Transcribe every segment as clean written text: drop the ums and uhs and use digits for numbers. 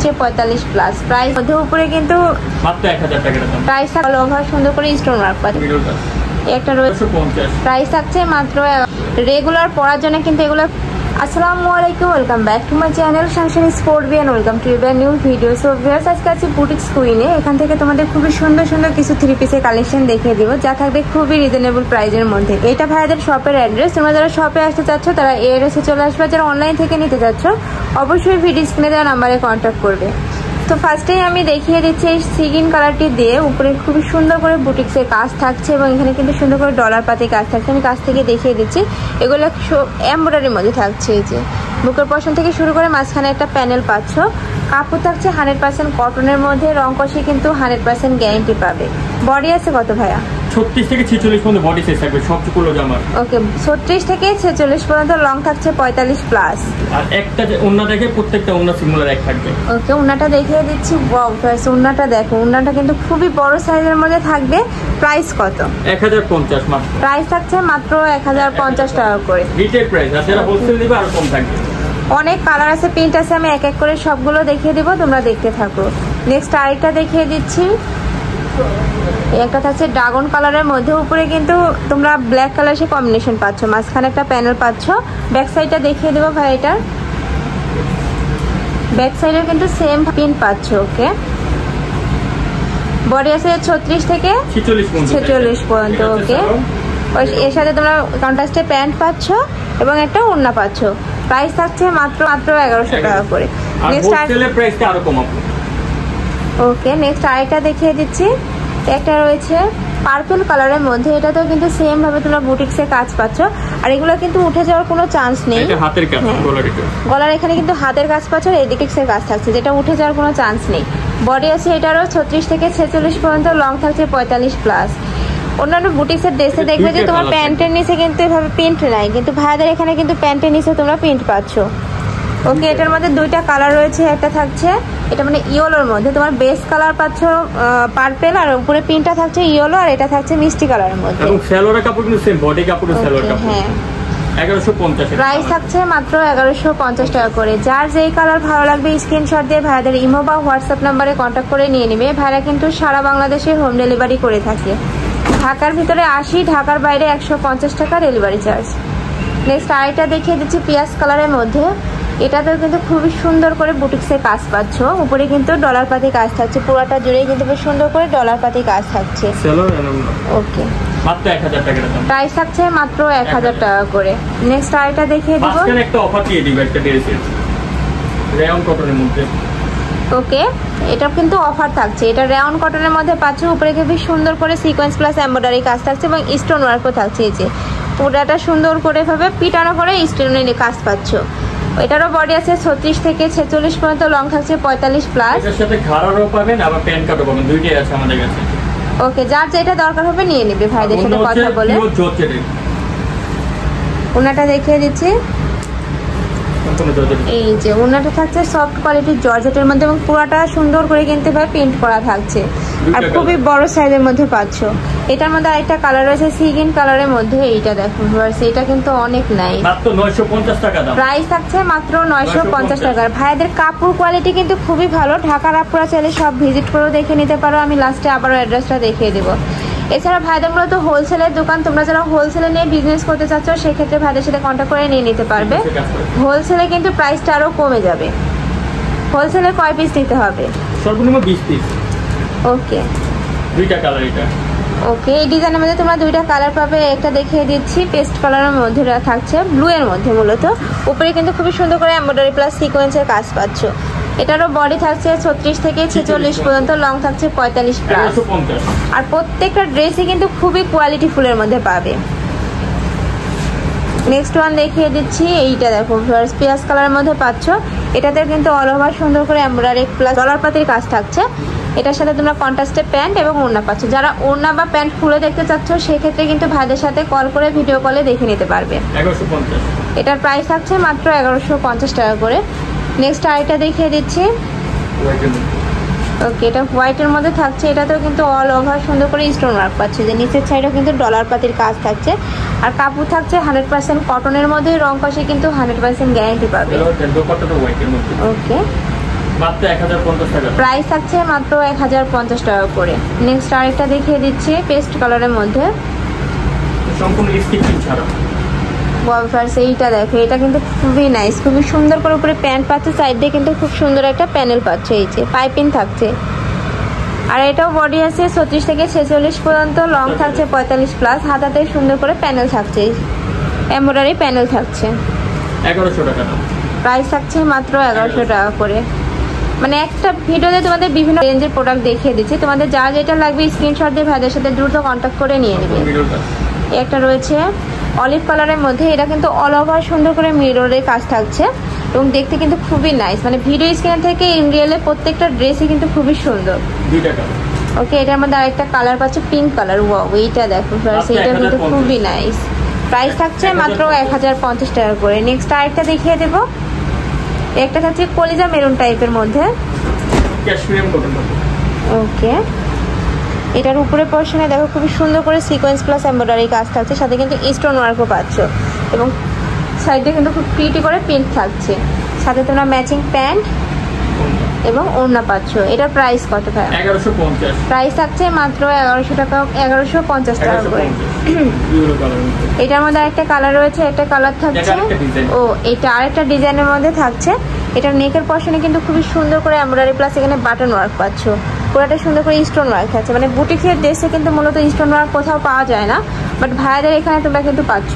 থাকছে 45 plus. Price মধ্যে উপরে কিন্তু মাত্র 1000 টাকা দাম। প্রাইস থাকছে ওভার সুন্দর করে স্টোন ওয়ার্ক পাচ্ছে। একটা রয়েছে 50। প্রাইস থাকছে মাত্র রেগুলার পরার জন্য কিন্তু এগুলো। আসসালামু আলাইকুম, welcome back to my channel sunshine sport and welcome to your new video. So viewers, আজকে আছি বুটিক্স কুইনে। এখান থেকে তোমাদের খুবই সুন্দর সুন্দর কিছু 3 পিসের কালেকশন দেখিয়ে দিব, যা থাকবে খুবই রিজনেবল প্রাইসের মধ্যে। এটা ভাইয়াদের শপের অ্যাড্রেস। তোমরা যারা শপে আসতে চাচ্ছ তারা এই অ্যাড্রেসে চলে আসবে। যারা অনলাইন থেকে নিতে চাচ্ছ অবশ্যই ভিডিও স্ক্রিনে দেওয়া নাম্বারে কন্ট্যাক্ট করবে। তো ফার্স্টেই আমি দেখিয়ে দিচ্ছি এই সিগিন কালারটি দিয়ে উপরে খুবই সুন্দর করে বুটিক্সের কাজ থাকছে এবং এখানে কিন্তু সুন্দর করে ডলার পাতি কাজ থাকছে। আমি কাছ থেকে দেখিয়ে দিচ্ছি, এগুলো এমব্রয়ডারির মধ্যে থাকছে। এই যে বুকের পশন থেকে শুরু করে মাঝখানে একটা প্যানেল পাচ্ছ। কাপড় থাকছে 100% কটনের মধ্যে, রং কষে কিন্তু 100% গ্যারান্টি পাবে। বডি আছে কত ভাইয়া? 36 থেকে 46 পর্যন্ত বডি সাইজ থাকবে সবগুলো জামার। ওকে, 36 থেকে 46 পর্যন্ত লং থাকছে 45 প্লাস। আর একটা ওন্না দেখে প্রত্যেকটা ওন্না সিমিলার এক থাকবে। ওকে, ওন্নাটা দেখিয়ে দিচ্ছি। ওয়াও গাইস, ওন্নাটা দেখো, ওন্নাটা কিন্তু খুবই বড় সাইজের মধ্যে থাকবে। প্রাইস কত? 1050 মাত্র। প্রাইস থাকছে মাত্র 1050 টাকা করে রিটেল প্রাইস। আর যারা হোলসেল নেবে আরো কম থাকবে। অনেক কালার আছে, প্রিন্ট আছে, আমি এক এক করে সবগুলো দেখিয়ে দিব, তোমরা দেখতে থাকো। নেক্সট আরেকটা দেখিয়ে দিচ্ছি। একটা থাকছে ড্রাগন কালারের মধ্যে, উপরে কিন্তু তোমরা ব্ল্যাক কালারের কম্বিনেশন পাচ্ছ, মাঝখানে একটা প্যানেল পাচ্ছ। ব্যাক সাইডটা দেখিয়ে দেবো ভাই। এটার ব্যাক সাইডে কিন্তু সেম প্রিন্ট পাচ্ছ। ওকে, বডি আছে 36 থেকে 46 পর্যন্ত। ওকে, এর সাথে তোমরা কন্ট্রাস্টে প্যান্ট পাচ্ছ এবং একটা ওড়না পাচ্ছ। প্রাইস থাকছে মাত্র 1100 টাকা করে। নেক্সট প্রাইসটা আরো কমাবো। ওকে, নেক্সট আরেকটা দেখিয়ে দিচ্ছি। একটা রয়েছে পার্পল কালারের মধ্যে, এটাতেও কিন্তু সেম ভাবে তোমরা বুটিক্সে কাজ পাচ্ছ। আর এগুলো কিন্তু উঠে যাওয়ার কোনো চান্স নেই। এটা হাতের কাজ, গলার এখানে কিন্তু হাতের কাজ পাচ্ছ, আর এদিকে কাজ থাকছে, যেটা উঠে যাওয়ার কোনো চান্স নেই। বডি আছে এটারও 36 থেকে 46 পর্যন্ত, লং থাকছে 45 প্লাস। অন্যান্য বুটিক্সের ড্রেসে দেখবে যে তোমার প্যান্টের নিচে কিন্তু এভাবে প্রিন্ট নাই, কিন্তু ভাইয়াদের এখানে কিন্তু প্যান্টের নিচে তোমরা প্রিন্ট পাচ্ছ। ওকে, এটার মধ্যে দুইটা কালার রয়েছে। একটা থাকছে এটা মানে ইয়েলোর মধ্যে, তোমার বেস কালার পাচ্ছ পার্পল, আর উপরে প্রিন্টটা থাকছে ইয়েলো, আর এটা থাকছে মিষ্টি কালারের মধ্যে। এবং সালোয়ার কাপড় কিন্তু সেম, বডি কাপড় সালোয়ার কাপড়। হ্যাঁ, 1150। প্রাইস থাকছে মাত্র 1150 টাকা করে। যার যেই কালার ভালো লাগবে স্ক্রিনশট দিয়ে ভাইয়াদের ইমো বা হোয়াটসঅ্যাপ নাম্বারে কন্ট্যাক্ট করে নিয়ে নেবে। ভাইরা কিন্তু সারা বাংলাদেশে হোম ডেলিভারি করে থাকে। ঢাকার ভিতরে 80, ঢাকার বাইরে 150 টাকা ডেলিভারি চার্জ। নেক্সট আরেকটা দেখিয়ে দিচ্ছি পিয়াজ কালারের মধ্যে। এটাতেও কিন্তু খুবই সুন্দর করে বুটিক্সের কাজ পাচ্ছ। উপরে কিন্তু ডলার পাতি কাজ থাকছে, পুরোটা জুড়েই কিন্তু খুব সুন্দর করে ডলার পাতি কাজ থাকছে। ওকে, মাত্র 1000 টাকা দাম। প্রাইস থাকছে মাত্র 1000 টাকা করে। নেক্সট আরেকটা দেখিয়ে দিব। আজকে একটা অফার দিয়ে দিব একটা ড্রেসের, রেয়ন কটনের মধ্যে। ওকে, এটা কিন্তু অফার থাকছে। এটা রেয়ন কটনের মধ্যে পাচ্ছ, উপরে খুবই সুন্দর করে সিকোয়েন্স প্লাস এমব্রয়ডারি কাজ থাকছে এবং স্টোন ওয়ার্কও থাকছে। এই যে পুরাটা সুন্দর করে ভাবে পিটানো করে স্টোনের কাজ পাচ্ছ। এটারও বডি আছে 36 থেকে 46 পর্যন্ত, লং থাকছে 45 প্লাস। এর সাথে ঘাড়ারও পাবেন আবার প্যান্ট কাটও পাবেন, দুইটাই আছে আমাদের কাছে। ওকে, যার যেটা দরকার হবে নিয়ে নেবে ভাইদের সাথে কথা বলে। ওনাটা দেখিয়ে দিচ্ছি। এই যে ওনাটা থাকছে সফট কোয়ালিটির জর্জেটের মধ্যে এবং পুরাটা সুন্দর করে কিনতে পারে, প্রিন্ট করা থাকছে আর খুবই বড় সাইজের মধ্যে পাচ্ছ। এটার মধ্যে আরেকটা কালার রয়েছে সিগিন কালারের মধ্যে। এইটা দেখো ভিউয়ার্স, এটা কিন্তু অনেক নাইস। মাত্র 950 টাকা দাম। প্রাইস থাকছে মাত্র 950 টাকা। ভাইয়াদের কাপড় কোয়ালিটি কিন্তু খুবই ভালো। ঢাকার আপুরা চাইলে সব ভিজিট করেও দেখে নিতে পারো। আমি লাস্টে আবারও অ্যাড্রেসটা দেখিয়ে দেবো। এছাড়া ভাইদের মূলত হোলসেলের দোকান, তোমরা যারা হোলসেলে নিয়ে বিজনেস করতে চাচ্ছ সেক্ষেত্রে ভাইদের সাথে কন্ট্যাক্ট করে নিয়ে নিতে পারবে। হোলসেলে কিন্তু প্রাইসটা আরো কমে যাবে। হোলসেলে কয় পিস নিতে হবে? সর্বনিম্ন 20 পিস। ওকে, দুইটা কালার এটা। ওকে, এই ডিজাইনের মধ্যে তোমরা দুইটা কালার পাবে। একটা দেখিয়ে দিচ্ছি পেস্ট কালারের মধ্যে থাকছে, ব্লু এর মধ্যে মূলত। উপরে কিন্তু খুবই সুন্দর করে এমব্রয়ডারি প্লাস সিকোয়েন্সের কাজ পাচ্ছ। এটারও বডি থাকছে 36 থেকে 46 পর্যন্ত, লং থাকছে 45 প্লাস। আর প্রত্যেকটা ড্রেসই কিন্তু খুবই কোয়ালিটি ফুলের মধ্যে পাবে। নেক্সট ওয়ান দেখিয়ে দিচ্ছি। এইটা দেখো পেঁয়াজ কালারের মধ্যে পাচ্ছ। এটাতে কিন্তু অল ওভার সুন্দর করে এমব্রয়ডারি প্লাস ডলার পাতির কাজ থাকছে। এটার সাথে তোমরা কন্ট্রাস্টে প্যান্ট এবং ওড়না পাচ্ছ। যারা ওড়না বা প্যান্ট খুলে দেখতে চাচ্ছ সেক্ষেত্রে কিন্তু ভাইদের সাথে কল করে ভিডিও কলে দেখে নিতে পারবে। 1150। এটার প্রাইস থাকছে মাত্র 1150 টাকা করে। নেক্সট আরেকটা দেখিয়ে দিচ্ছি। ওকে, এটা হোয়াইটের মধ্যে থাকছে। এটাতেও কিন্তু অল ওভার সুন্দর করে স্টোন ওয়ার্ক পাচ্ছে, যে নিচের সাইডেও কিন্তু ডলার পাতির কাজ থাকছে। আর কাপড় থাকছে 100% কটনের মধ্যে, রং কষে কিন্তু 100% গ্যারান্টি পাবে। ওকে, মাত্র 1050 টাকা। প্রাইস থাকছে মাত্র 1050 টাকা করে। নেক্সট আরেকটা দেখিয়ে দিচ্ছি পেস্ট কালারের মধ্যে, সম্পূর্ণ স্টিচিং ছাড়া। ওয়াও এইটা দেখো, এটা কিন্তু খুবই নাইস, খুবই সুন্দর করে উপরে প্যান্ট পাচ্ছে, সাইড দিয়ে কিন্তু খুব সুন্দর একটা প্যানেল পাচ্ছে, এই যে পাইপিং থাকছে। আর এটাও বডি আছে 36 থেকে 46 পর্যন্ত, লং থাকছে 45 প্লাস, হাতাতে সুন্দর করে প্যানেল থাকছে, এমব্রয়ডারি প্যানেল থাকছে। 1100 টাকা। প্রাইস থাকছে মাত্র 1100 টাকা করে। মানে একটা ভিডিওতে তোমাদের বিভিন্ন রেঞ্জের প্রোডাক্ট দেখিয়ে দিচ্ছি, তোমাদের যা যেটা লাগবে স্ক্রিনশট দিয়ে ভাইদের সাথে দ্রুত কন্ট্যাক্ট করে নিয়ে নেবে। একটা রয়েছে অলিভ কালারের মধ্যে, এটা কিন্তু অল ওভার সুন্দর করে মিররের কাজ থাকছে এবং দেখতে কিন্তু খুবই নাইস, মানে ভিডিও স্ক্রিন থেকে ইন রিয়েলে প্রত্যেকটা ড্রেসই কিন্তু খুবই সুন্দর। ওকে, এটার মধ্যে আরেকটা কালার পাচ্ছে পিঙ্ক কালার, ওয়াও এইটা দেখো ফার্স্ট, এটা কিন্তু খুবই নাইস। প্রাইস থাকছে মাত্র 1050 টাকা করে। নেক্সট আরেকটা দেখিয়ে দেবো, একটা থাকছে কলিজা মেরুন টাইপের মধ্যে, ওকে এটার উপরে পোর্শনে দেখো খুবই সুন্দর করে সিকোয়েন্স প্লাস এমব্রয়ডারি কাজ থাকছে, সাথে কিন্তু স্টোন ওয়ার্কও পাচ্ছ এবং সাইডে কিন্তু খুব প্রিটি করে প্রিন্ট থাকছে, সাথে তোমরা ম্যাচিং প্যান্ট এবং ওড়না পাচ্ছ। এটার প্রাইস কত ভাই? 1150। প্রাইস থাকছে মাত্র 1100 টাকা, 1150 টাকা করে। এটার মধ্যে একটা কালার রয়েছে, একটা কালার থাকছে, ও এটা আরেকটা ডিজাইনের মধ্যে থাকছে। এটার নেকের পশনে কিন্তু খুবই সুন্দর করে এমব্রয়ডারি প্লাস এখানে বাটন ওয়ার্ক পাচ্ছ, পুরোটা সুন্দর করে স্টোন ওয়ার্ক থাকছে। মানে বুটিকের ড্রেসে কিন্তু মূলত স্টোন ওয়ার্ক কোথাও পাওয়া যায় না, বাট ভাইয়াদের এখানে তোমরা কিন্তু পাচ্ছ।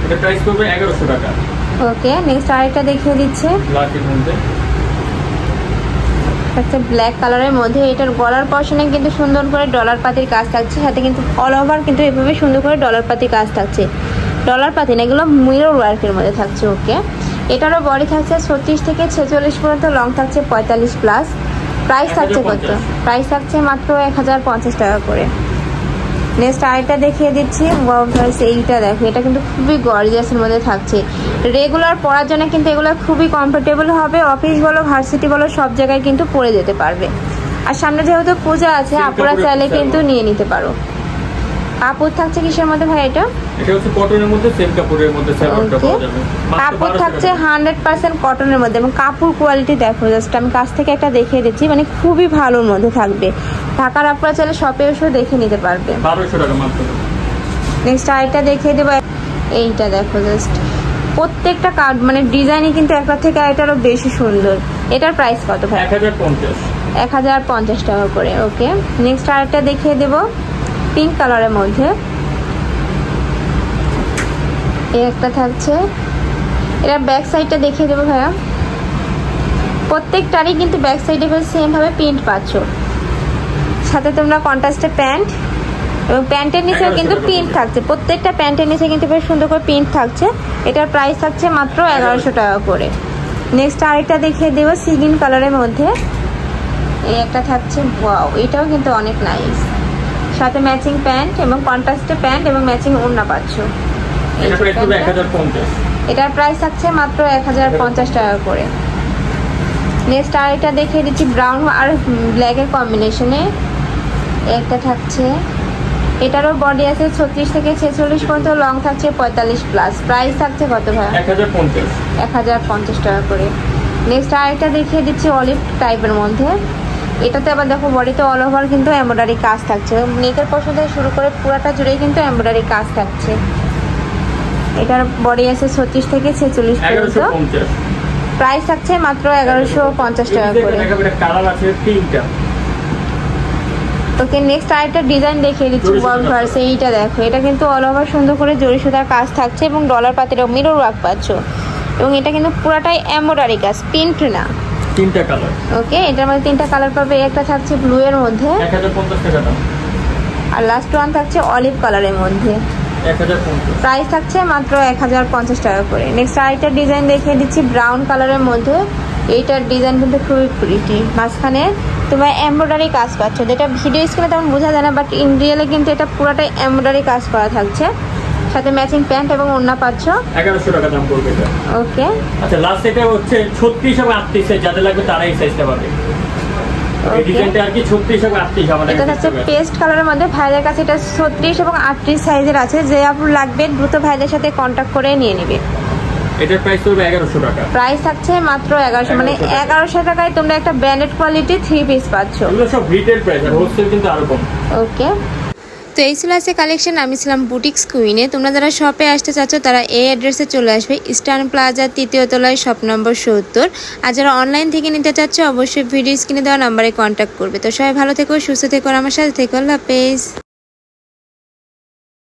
এটা প্রাইস পড়বে 1100 টাকা। ওকে, নেক্সট আরেকটা দেখিয়ে দিচ্ছে, ব্ল্যাকের মধ্যে থাকছে ব্ল্যাক কালারের মধ্যে। এটার গলার পশনে কিন্তু সুন্দর করে ডলার পাতির কাজ থাকছে, সাথে কিন্তু অল ওভার কিন্তু এভাবে সুন্দর করে ডলার পাতির কাজ থাকছে। ডলার পাতি না, এগুলো মিরর ওয়ার্কের মধ্যে থাকছে। ওকে, এটারও বডি থাকছে 36 থেকে 46 পর্যন্ত, লং থাকছে 45 প্লাস। প্রাইস থাকছে কত? প্রাইস থাকছে মাত্র 1050 টাকা করে। নেক্সট আরেকটা দেখিয়ে দিচ্ছি, এইটা দেখো, এটা কিন্তু খুবই গর্জিয়াসের মধ্যে থাকছে। রেগুলার পরার জন্য কিন্তু এগুলো খুবই কমফোর্টেবল হবে, অফিস বলো ভার্সিটি বলো সব জায়গায় কিন্তু পরে যেতে পারবে। আর সামনে যেহেতু পূজা আছে, আপুরা চাইলে কিন্তু নিয়ে নিতে পারো। কাপড় থাকছে কিসের মধ্যে ভাই? এটা হচ্ছে কটনের মধ্যে, সেম কাপড়ের মধ্যে সালোয়ারটা পাওয়া যাবে। কাপড় থাকছে 100% কটনের মধ্যে এবং কাপড় কোয়ালিটি দেখো, জাস্ট আমি কাছ থেকে একটা দেখিয়ে দিচ্ছি, মানে খুবই ভালোর মধ্যে থাকবে। ঢাকার আপনারা চাইলে শপে এসেও দেখে নিতে পারবে। 1200 টাকা মাত্র। নেক্সট আরেকটা দেখিয়ে দেবো, এইটা দেখো, জাস্ট প্রত্যেকটা কার্ড মানে ডিজাইনই কিন্তু একটা থেকে আরেকটারও বেশি সুন্দর। এটার প্রাইস কত ভাই? 1050। 1050 টাকা করে। ওকে, নেক্সট আরেকটা দেখিয়ে দেবো পিঙ্ক কালারের মধ্যে, এই একটা থাকছে। এটা ব্যাক সাইডটা দেখিয়ে দেবো ভাইয়া, প্রত্যেকটারই কিন্তু ব্যাক সাইডে সেম ভাবে প্রিন্ট পাচ্ছ, সাথে তোমরা কন্ট্রাস্টে প্যান্ট এবং প্যান্টের নিচেও কিন্তু প্রিন্ট থাকছে, প্রত্যেকটা প্যান্টের নিচে কিন্তু বেশ সুন্দর করে প্রিন্ট থাকছে। এটার প্রাইস থাকছে মাত্র 1100 টাকা করে। নেক্সট আরেকটা দেখিয়ে দেবো সিগিন কালারের মধ্যে, এই একটা থাকছে, ওয়াও এটাও কিন্তু অনেক নাইস, সাথে ম্যাচিং প্যান্ট এবং কন্ট্রাস্টে প্যান্ট এবং ম্যাচিং ওড়না পাচ্ছ। এটার প্রাইস থাকছে মাত্র 1050 টাকা করে। নেক্সট আরেকটা দেখিয়ে দিচ্ছি ব্রাউন আর ব্ল্যাকের কম্বিনেশনে, একটা থাকছে। এটারও বডি আছে 36 থেকে 46 পর্যন্ত, লং থাকছে 45 প্লাস। প্রাইস থাকছে কত ভাই? 1050 টাকা করে। নেক্সট আরেকটা দেখিয়ে দিচ্ছি অলিভ টাইপের মধ্যে, এটাতে আবার দেখো বডিতে অল ওভার কিন্তু এমব্রয়ডারি কাজ থাকছে, নেকের পশন থেকে শুরু করে পুরাটা জুড়েই কিন্তু এমব্রয়ডারি কাজ থাকছে। এটার বডি আছে 36 থেকে 46 পর্যন্ত, প্রাইস থাকছে মাত্র 1150 টাকা করে। ওকে, নেক্সট আরেকটা ডিজাইন দেখিয়ে দিচ্ছি ওয়ার্ক ভার্সে, এইটা দেখো, এটা কিন্তু অল ওভার সুন্দর করে জরি সুতার কাজ থাকছে এবং ডলার পাতির মিরর ওয়ার্ক পাচ্ছ এবং এটা কিন্তু পুরাটাই এমব্রয়ডারি কাজ, প্রিন্ট না। তিনটা কালার। ওকে, এটার মধ্যে তিনটা কালার পাবে, একটা থাকছে ব্লু এর মধ্যে 1050 টাকা দাম, আর লাস্ট ওয়ান থাকছে অলিভ কালারের মধ্যে, 1050। প্রাইস থাকছে মাত্র 1050 টাকা করে। নেক্সট আরেকটা ডিজাইন দেখিয়ে দিচ্ছি ব্রাউন কালারের মধ্যে, এইটার ডিজাইন কিন্তু খুবই প্রিটি, মাঝখানে তোমার এমব্রয়ডারি কাজ পাচ্ছ, যেটা ভিডিও স্ক্রিনে তেমন বোঝা যায় না, বাট ইন রিয়েলে কিন্তু এটা পুরোটাই এমব্রয়ডারি কাজ করা থাকছে, সাথে ম্যাচিং প্যান্ট এবং ওড়না পাচ্ছ। 1100 টাকা দাম পড়বে এটা। ওকে, আচ্ছা লাস্ট এটা হচ্ছে 36 এবং 38 সাইজ, যাদের লাগবে তারা এই সাইজটা পাবে। এই ডিজাইনটা আর কি 36 এবং 38 আমাদের এটা হচ্ছে পেস্ট কালারের মধ্যে, ভাইদের কাছে এটা 36 এবং 38 সাইজের আছে, যে আপনার লাগবে দ্রুত ভাইদের সাথে কন্ট্যাক্ট করে নিয়ে নেবে। এটার প্রাইস পড়বে 1100 টাকা। প্রাইস থাকছে মাত্র 1100, মানে 1100 টাকায় তোমরা একটা ব্র্যান্ডেড কোয়ালিটি 3 পিস পাচ্ছ। এগুলো সব রিটেল প্রাইস, আর হোলসেল কিন্তু আরো কম। ওকে, তো এই ছিল আজকে কালেকশন। আমি ছিলাম বুটিক্স কুইনে। তোমরা যারা শপে আসতে চাচ্ছ তারা এই অ্যাড্রেসে চলে আসবে, ইস্টার্ন প্লাজা 3য় তলায়, শপ নম্বর 70। আর যারা অনলাইন থেকে নিতে চাচ্ছ অবশ্যই ভিডিও স্ক্রিনে দেওয়া নাম্বারে কন্ট্যাক্ট করবে। তো সবাই ভালো থেকো, সুস্থ থেকো, আমার সাথে থেকো। আল্লাহ হাফেজ।